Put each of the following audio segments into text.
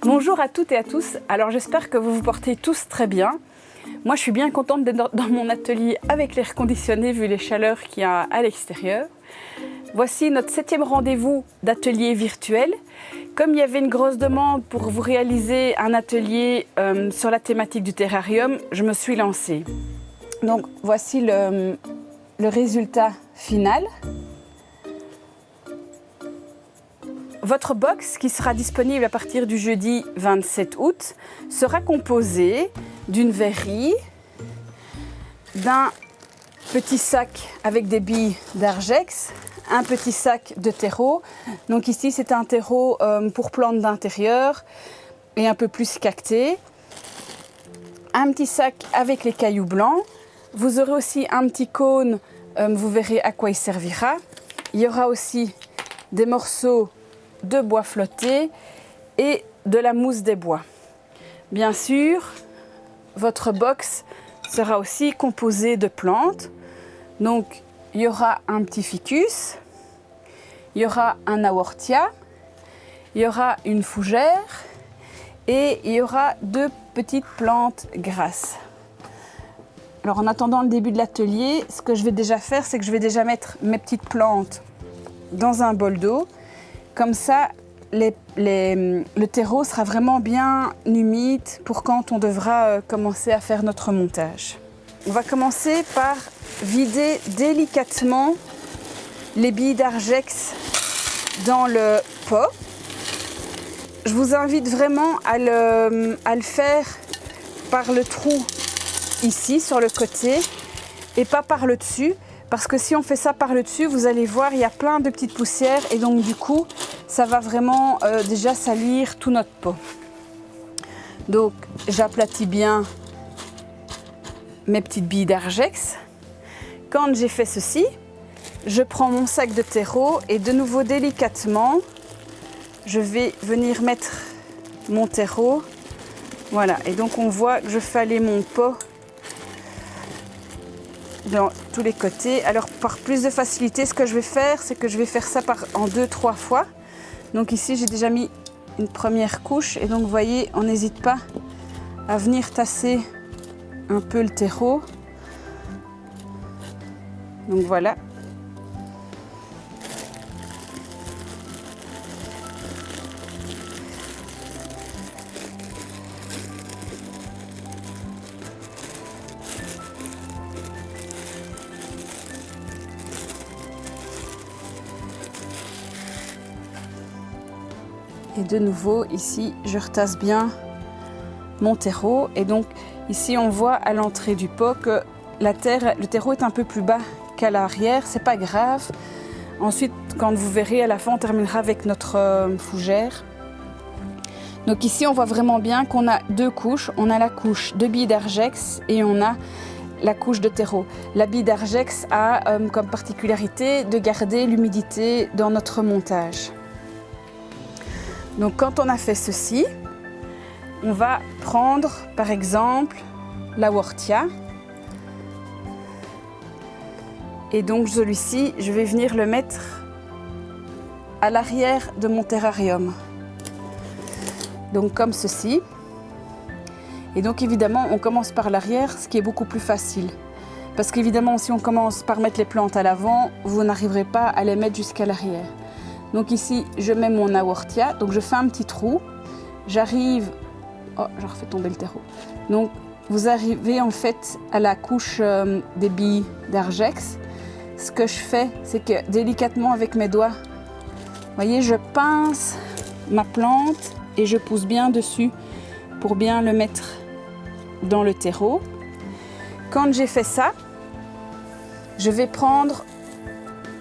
Bonjour à toutes et à tous, alors j'espère que vous vous portez tous très bien. Moi je suis bien contente d'être dans mon atelier avec l'air conditionné vu les chaleurs qu'il y a à l'extérieur. Voici notre 7e rendez-vous d'atelier virtuel. Comme il y avait une grosse demande pour vous réaliser un atelier sur la thématique du terrarium, je me suis lancée. Donc voici le résultat final. Votre box, qui sera disponible à partir du jeudi 27 août, sera composée d'une verrerie, d'un petit sac avec des billes d'Argex, un petit sac de terreau. Donc ici, c'est un terreau pour plantes d'intérieur et un peu plus cacté. Un petit sac avec les cailloux blancs. Vous aurez aussi un petit cône, vous verrez à quoi il servira. Il y aura aussi des morceaux de bois flotté et de la mousse des bois. Bien sûr, votre box sera aussi composée de plantes. Donc, il y aura un petit ficus, il y aura un aortia, il y aura une fougère et il y aura 2 petites plantes grasses. Alors, en attendant le début de l'atelier, ce que je vais déjà faire, c'est que je vais déjà mettre mes petites plantes dans un bol d'eau. Comme ça, le terreau sera vraiment bien humide pour quand on devra commencer à faire notre montage. On va commencer par vider délicatement les billes d'Argex dans le pot. Je vous invite vraiment à le faire par le trou ici sur le côté et pas par le dessus. Parce que si on fait ça par le dessus, vous allez voir, il y a plein de petites poussières et donc du coup, ça va vraiment déjà salir tout notre pot. Donc, j'aplatis bien mes petites billes d'Argex. Quand j'ai fait ceci, je prends mon sac de terreau et de nouveau délicatement, je vais venir mettre mon terreau. Voilà, et donc on voit que je fais aller mon pot dans tous les côtés. Alors par plus de facilité, ce que je vais faire, c'est que je vais faire ça en 2-3 fois. Donc ici, j'ai déjà mis une première couche et donc vous voyez, on n'hésite pas à venir tasser un peu le terreau. Donc voilà. Et de nouveau, ici, je retasse bien mon terreau. Et donc, ici, on voit à l'entrée du pot que le terreau est un peu plus bas qu'à l'arrière. C'est pas grave. Ensuite, quand vous verrez, à la fin, on terminera avec notre fougère. Donc ici, on voit vraiment bien qu'on a 2 couches. On a la couche de billes d'Argex et on a la couche de terreau. La bille d'Argex a comme particularité de garder l'humidité dans notre montage. Donc quand on a fait ceci, on va prendre par exemple l'aortia. Et donc celui-ci, je vais venir le mettre à l'arrière de mon terrarium. Donc comme ceci. Et donc évidemment, on commence par l'arrière, ce qui est beaucoup plus facile. Parce qu'évidemment, si on commence par mettre les plantes à l'avant, vous n'arriverez pas à les mettre jusqu'à l'arrière. Donc ici, je mets mon aortia, donc je fais un petit trou, j'arrive, oh, je refais tomber le terreau. Donc vous arrivez en fait à la couche des billes d'Argex. Ce que je fais, c'est que délicatement avec mes doigts, vous voyez, je pince ma plante et je pousse bien dessus pour bien le mettre dans le terreau. Quand j'ai fait ça, je vais prendre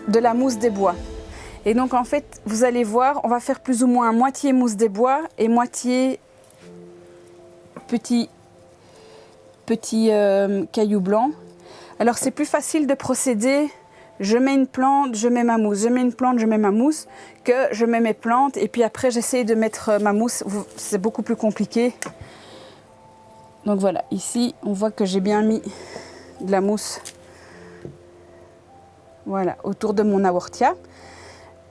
de la mousse des bois. Et donc en fait, vous allez voir, on va faire plus ou moins moitié mousse des bois et moitié petit caillou blanc. Alors c'est plus facile de procéder, je mets une plante, je mets ma mousse, je mets une plante, je mets ma mousse, que je mets mes plantes et puis après j'essaye de mettre ma mousse, c'est beaucoup plus compliqué. Donc voilà, ici on voit que j'ai bien mis de la mousse, voilà, autour de mon aortia.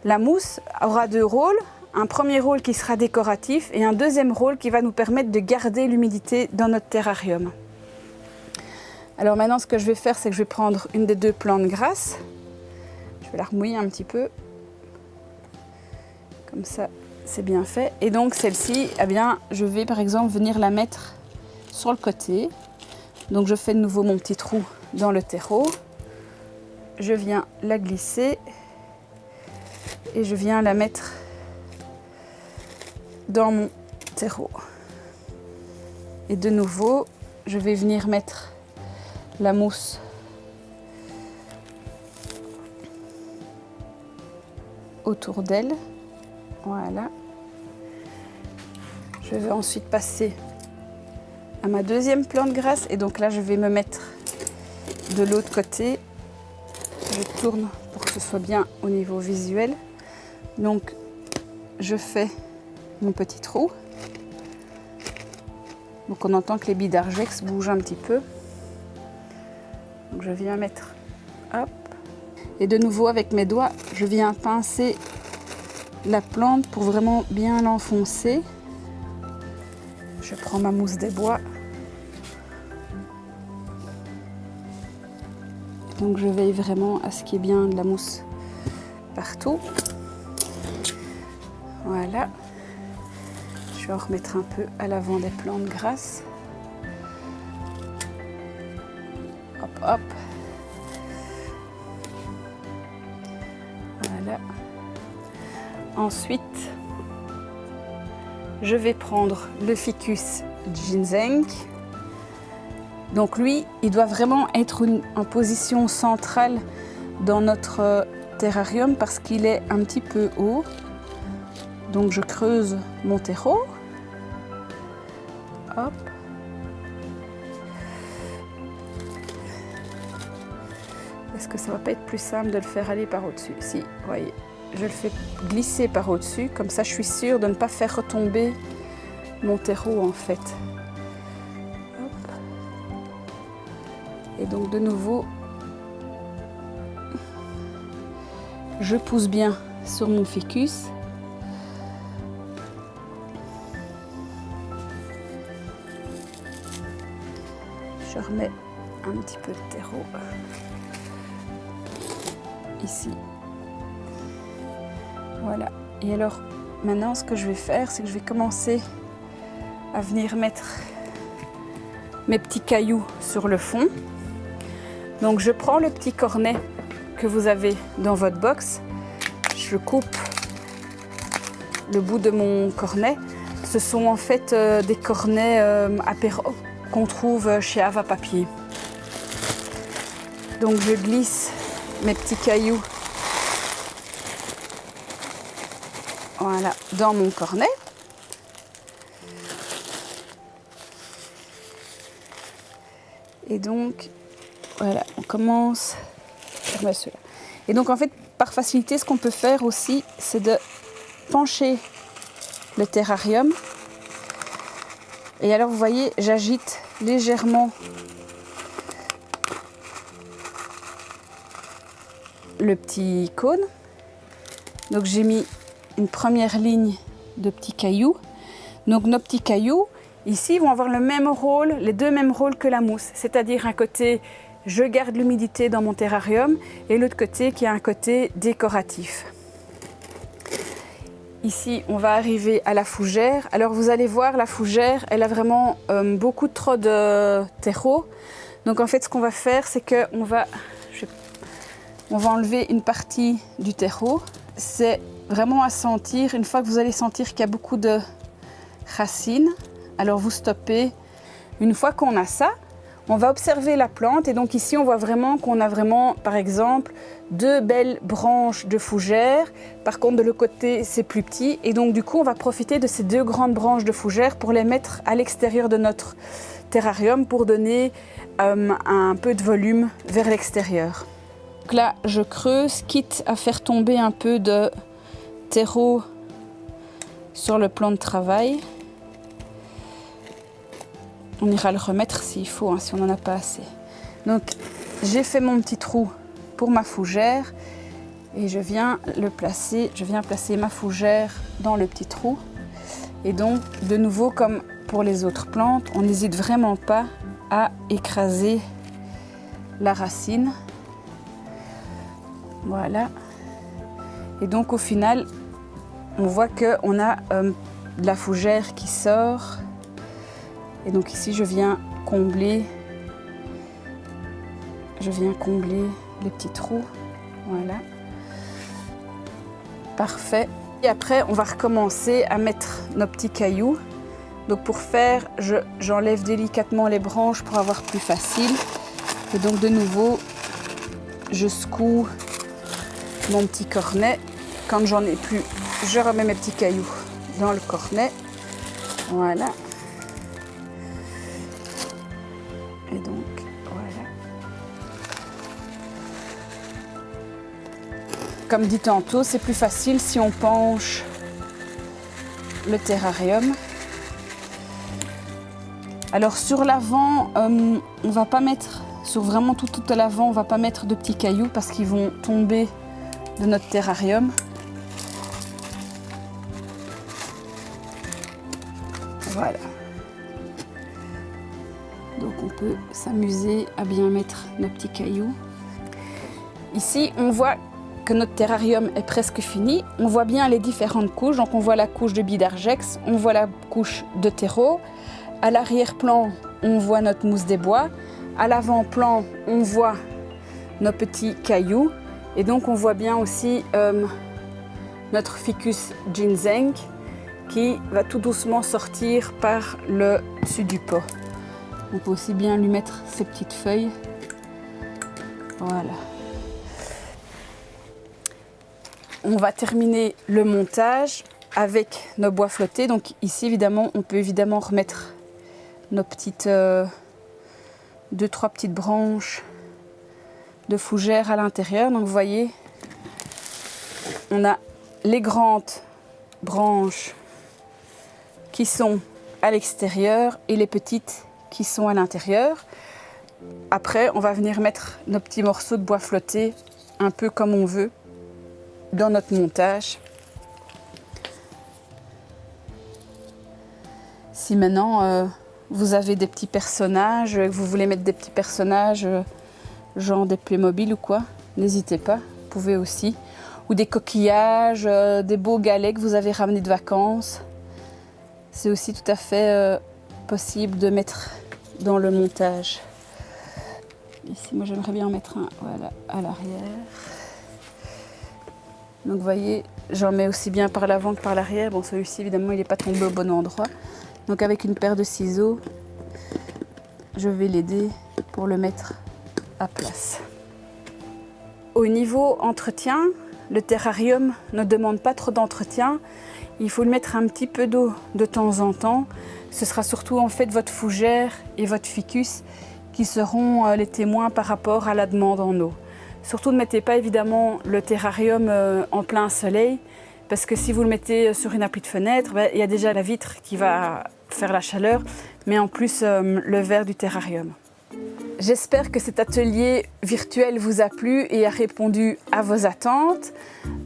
La mousse aura 2 rôles. un premier rôle qui sera décoratif et un deuxième rôle qui va nous permettre de garder l'humidité dans notre terrarium. Alors maintenant, ce que je vais faire, c'est que je vais prendre une des deux plantes grasses. Je vais la remouiller un petit peu. Comme ça, c'est bien fait. Et donc celle-ci, eh bien, je vais par exemple venir la mettre sur le côté. Donc je fais de nouveau mon petit trou dans le terreau. Je viens la glisser et je viens la mettre dans mon terreau. Et de nouveau, je vais venir mettre la mousse autour d'elle. Voilà. Je vais ensuite passer à ma deuxième plante grasse et donc là je vais me mettre de l'autre côté. Je tourne pour que ce soit bien au niveau visuel. Donc je fais mon petit trou. Donc on entend que les billes d'argex bougent un petit peu. Donc je viens mettre, hop, et de nouveau avec mes doigts, je viens pincer la plante pour vraiment bien l'enfoncer. Je prends ma mousse des bois. Donc je veille vraiment à ce qu'il y ait bien de la mousse partout. Voilà. Je vais en remettre un peu à l'avant des plantes grasses. Hop, hop. Voilà. Ensuite, je vais prendre le ficus ginseng. Donc lui, il doit vraiment être en position centrale dans notre terrarium parce qu'il est un petit peu haut. Donc je creuse mon terreau. Hop. Est-ce que ça va pas être plus simple de le faire aller par au-dessus? Si, voyez, je le fais glisser par au-dessus, comme ça je suis sûre de ne pas faire retomber mon terreau en fait. Hop. Et donc de nouveau, je pousse bien sur mon ficus. Je remets un petit peu de terreau ici. Voilà. Et alors, maintenant, ce que je vais faire, c'est que je vais commencer à venir mettre mes petits cailloux sur le fond. Donc, je prends le petit cornet que vous avez dans votre box. Je coupe le bout de mon cornet. Ce sont en fait des cornets apéro qu'on trouve chez Ava Papier. Donc je glisse mes petits cailloux, voilà, dans mon cornet. Et donc voilà, on commence. Et donc en fait, par facilité, ce qu'on peut faire aussi, c'est de pencher le terrarium. Et alors vous voyez, j'agite légèrement le petit cône. Donc j'ai mis une première ligne de petits cailloux. Donc nos petits cailloux, ici, vont avoir le même rôle, les deux mêmes rôles que la mousse. C'est-à-dire un côté, je garde l'humidité dans mon terrarium, et l'autre côté qui a un côté décoratif. Ici, on va arriver à la fougère. Alors vous allez voir, la fougère, elle a vraiment beaucoup trop de terreau. Donc en fait, ce qu'on va faire, c'est qu'on va enlever une partie du terreau. C'est vraiment à sentir. Une fois que vous allez sentir qu'il y a beaucoup de racines, alors vous stoppez. Une fois qu'on a ça, on va observer la plante. Et donc ici, on voit vraiment qu'on a vraiment, par exemple, deux belles branches de fougère. Par contre, de l'autre côté, c'est plus petit. Et donc, du coup, on va profiter de ces deux grandes branches de fougère pour les mettre à l'extérieur de notre terrarium pour donner un peu de volume vers l'extérieur. Donc là, je creuse, quitte à faire tomber un peu de terreau sur le plan de travail. On ira le remettre s'il faut, hein, si on n'en a pas assez. Donc, j'ai fait mon petit trou pour ma fougère. Et je viens placer ma fougère dans le petit trou. Et donc, de nouveau, comme pour les autres plantes, on n'hésite vraiment pas à écraser la racine. Voilà. Et donc, au final, on voit qu'on a de la fougère qui sort. Et donc ici, je viens combler les petits trous. Voilà. Parfait. Et après, on va recommencer à mettre nos petits cailloux. Donc pour faire, j'enlève délicatement les branches pour avoir plus facile. Et donc de nouveau, je secoue mon petit cornet. Quand j'en ai plus, je remets mes petits cailloux dans le cornet. Voilà. Et donc, voilà. Comme dit tantôt, c'est plus facile si on penche le terrarium. Alors sur l'avant, on va pas mettre, sur vraiment tout à l'avant, on va pas mettre de petits cailloux parce qu'ils vont tomber de notre terrarium. Voilà. Donc on peut s'amuser à bien mettre nos petits cailloux. Ici, on voit que notre terrarium est presque fini. On voit bien les différentes couches. Donc on voit la couche de Bidargex, on voit la couche de terreau. À l'arrière-plan, on voit notre mousse des bois. À l'avant-plan, on voit nos petits cailloux. Et donc on voit bien aussi notre ficus ginseng qui va tout doucement sortir par le dessus du pot. On peut aussi bien lui mettre ses petites feuilles. Voilà. On va terminer le montage avec nos bois flottés. Donc ici, évidemment, on peut évidemment remettre nos petites 2-3 petites branches de fougère à l'intérieur. Donc vous voyez, on a les grandes branches qui sont à l'extérieur et les petites qui sont à l'intérieur. Après, on va venir mettre nos petits morceaux de bois flottés un peu comme on veut dans notre montage. Si maintenant vous avez des petits personnages, que vous voulez mettre des petits personnages genre des Playmobil ou quoi, n'hésitez pas, vous pouvez aussi. Ou des coquillages, des beaux galets que vous avez ramenés de vacances. C'est aussi tout à fait possible de mettre dans le montage. Ici, moi j'aimerais bien en mettre un voilà, à l'arrière. Donc vous voyez, j'en mets aussi bien par l'avant que par l'arrière. Bon, celui-ci évidemment il n'est pas tombé au bon endroit. Donc avec une paire de ciseaux, je vais l'aider pour le mettre à place. Au niveau entretien, le terrarium ne demande pas trop d'entretien. Il faut le mettre un petit peu d'eau de temps en temps. Ce sera surtout en fait votre fougère et votre ficus qui seront les témoins par rapport à la demande en eau. Surtout ne mettez pas évidemment le terrarium en plein soleil parce que si vous le mettez sur une appui de fenêtre, il y a déjà la vitre qui va faire la chaleur, mais en plus le verre du terrarium. J'espère que cet atelier virtuel vous a plu et a répondu à vos attentes.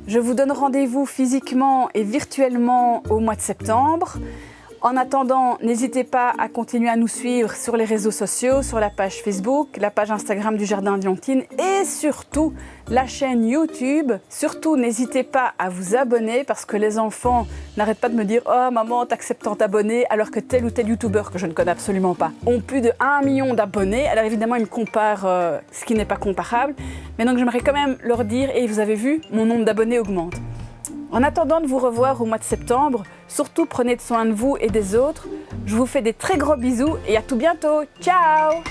Je vous donne rendez-vous physiquement et virtuellement au mois de septembre. En attendant, n'hésitez pas à continuer à nous suivre sur les réseaux sociaux, sur la page Facebook, la page Instagram du Jardin de Leontine et surtout la chaîne YouTube. Surtout, n'hésitez pas à vous abonner parce que les enfants n'arrêtent pas de me dire « Oh maman, t'acceptes en t'abonner » alors que tel ou tel youtubeur que je ne connais absolument pas ont plus de 1 million d'abonnés. Alors évidemment, ils me comparent ce qui n'est pas comparable. Mais donc j'aimerais quand même leur dire « Et vous avez vu, mon nombre d'abonnés augmente ». En attendant de vous revoir au mois de septembre, surtout prenez soin de vous et des autres. Je vous fais des très gros bisous et à tout bientôt. Ciao!